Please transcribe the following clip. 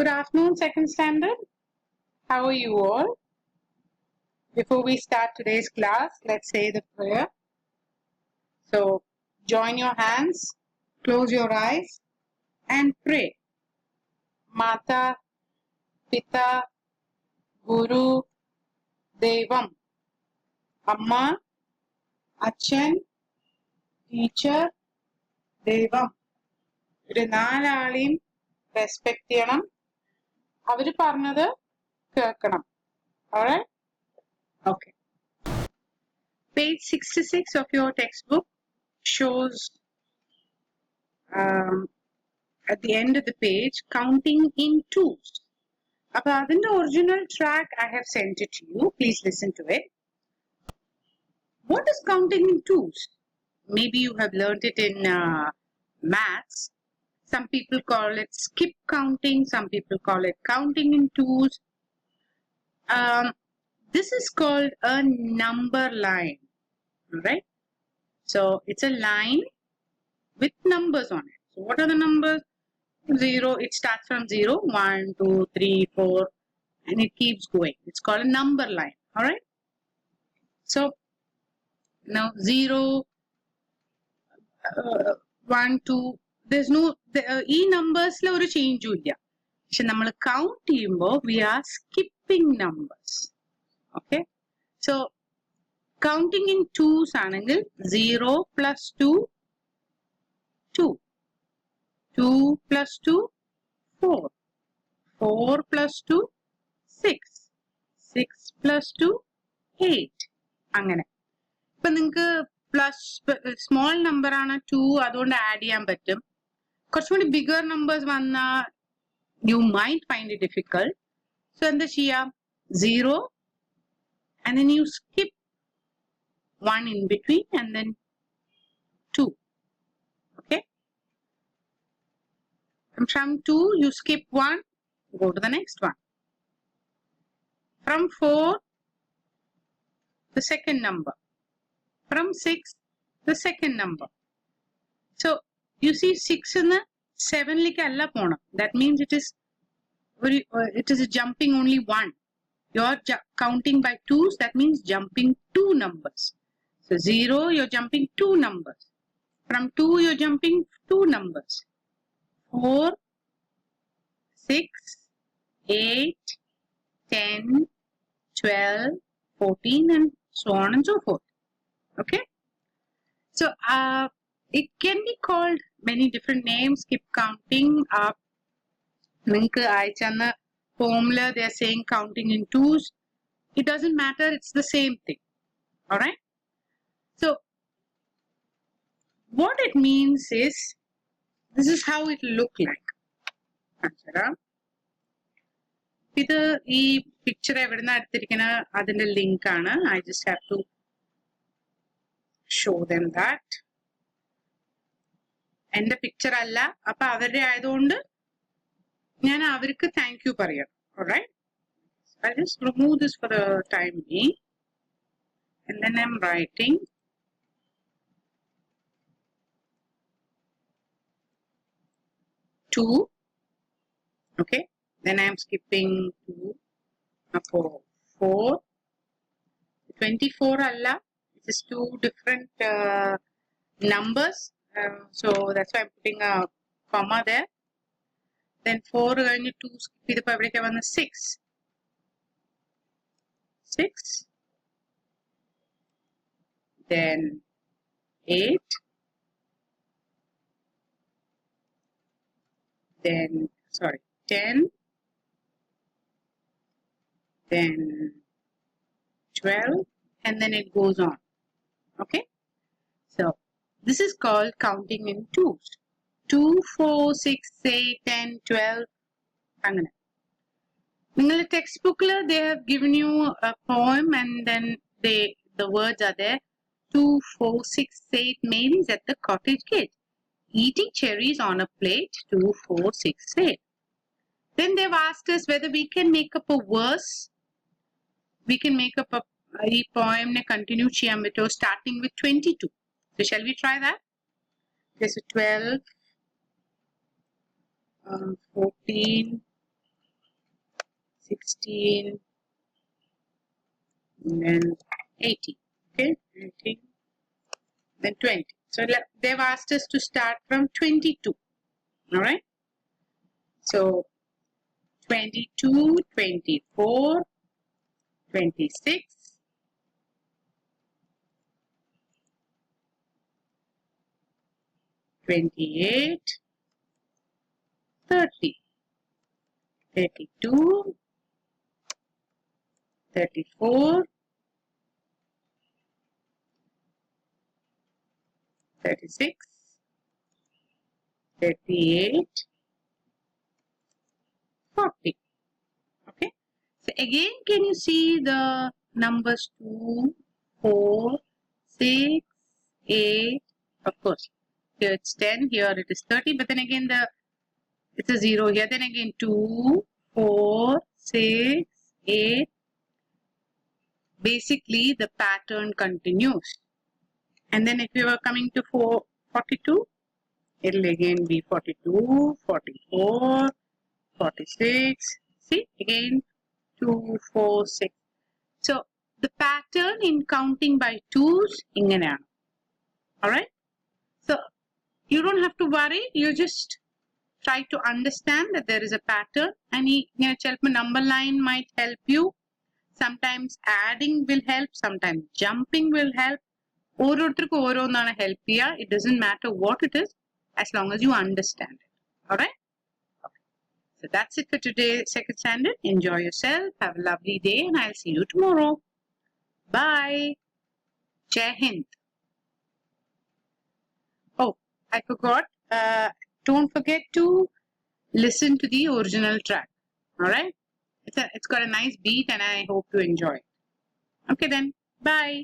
Good afternoon, second standard. How are you all? Before we start today's class, let's say the prayer. So, join your hands, close your eyes and pray. Mata, Pita, Guru, Devam. Amma, Achan, Teacher, Devam. ഇത് നാലാളെയും respect ചെയ്യണം. അവര് പറഞ്ഞത് കേൾക്കണം. Alright? Okay. Page 66 of your textbook shows at the end of the page counting in twos. About in the original track, I have sent it to you. Please listen to it. What is counting in twos? Maybe you have learned it in maths. Some people call it skip counting. Some people call it counting in twos. This is called a number line. Right? So it's a line with numbers on it. So what are the numbers? 0, it starts from 0, 1, 2, 3, 4, and it keeps going. It's called a number line. Alright? So now 0, 1, 2, there's no, e numbers la oru change illa. പക്ഷെ നമ്മൾ count ചെയ്യുമ്പോൾ we are skipping numbers. Okay? So counting in twos ആണെങ്കിൽ 0 plus 2, 2. 2 plus 2, 4. 4 plus 2, 6. 6 plus 2, 8. അങ്ങനെ. ഇപ്പൊ നിങ്ങൾക്ക് plus small number ആണ് 2, അതുകൊണ്ട് add ചെയ്യാൻ പറ്റും. കുറച്ചുകൂടി ബിഗർ നമ്പേഴ്സ് വന്നാൽ you might find it difficult. So എന്താ ചെയ്യാം? 0 and then you skip 1 in between and then 2. Okay? From 2, you skip 1, go to the next one. From 4, the second number. From 6, the second number. So, you see 6 in the 7 like alla pona. That means it is jumping only 1. You are counting by 2s, that means jumping 2 numbers. So, 0, you're jumping 2 numbers. From 2, you're jumping 2 numbers. 4, 6, 8, 10, 12, 14 and so on and so forth. Okay? So, it can be called many different names. Keep counting up. നിങ്ങൾക്ക് അയച്ചെന്ന formula they are saying counting in twos. It doesn't matter. It's the same thing. Alright? So, what it means is, this is how it look like. ഇത് ഈ picture എവിടുന്ന എടുത്തിരിക്കുന്ന അതിന്റെ link ആണ്. I just have to show them that. എന്റെ picture അല്ല, അപ്പൊ അവരുടെ ആയതുകൊണ്ട് ഞാൻ അവർക്ക് താങ്ക് യു പറയാം. Alright? I'll just remove this for the time being. And then I'm writing two. Okay? Then I'm skipping 2. Appo 4. 24 alla. It is 2 different numbers. So that's why I'm putting a comma there. Then 4 and 2 skip the public on the 6. 6. Then 8. Then, sorry, 10. Then 12. And then it goes on. Okay? So, this is called counting in twos. 2, 4, 6, 8, 10, 12. അങ്ങനെ. നിങ്ങളുടെ text ബുക്കിൽ they have given you a poem and then the words are there. 2, 4, 6, 8 maidens at the cottage gate, eating cherries on a plate. 2, 4, 6, 8. Then they've asked us whether we can make up a verse. We can make up a poem ne continue ചെയ്യാൻ പറ്റുമോ starting with 22. So shall we try that? There's a 12, 14, 16, and then 18. Okay, 18, then 20. So they've asked us to start from 22. All right. So 22, 24, 26, 28, 30, 32, 34, 36, 38, 40. Okay. So again, can you see the numbers 2, 4, 6, 8? Of course, here it's 10, here it is 30, but then again it's a 0 here. Then again 2, 4, 6, 8. Basically, the pattern continues. And then if you are coming to 42, it will again be 42, 44, 46. See, again 2, 4, 6. So, the pattern in counting by twos, inganeyanu. Alright? So, you don't have to worry. You just try to understand that there is a pattern. And number line might help you. Sometimes adding will help. Sometimes jumping will help. ഓരോരുത്തർക്കും ഓരോന്നാണ് help ചെയ്യുക. It doesn't matter what it is as long as you understand it. Alright? Okay. So that's it for today, second standard. Enjoy yourself. Have a lovely day and I'll see you tomorrow. Bye. Jai Hind. Oh, I forgot. Don't forget to listen to the original track. Alright? It's got a nice beat and I hope you enjoy it. Okay then. Bye.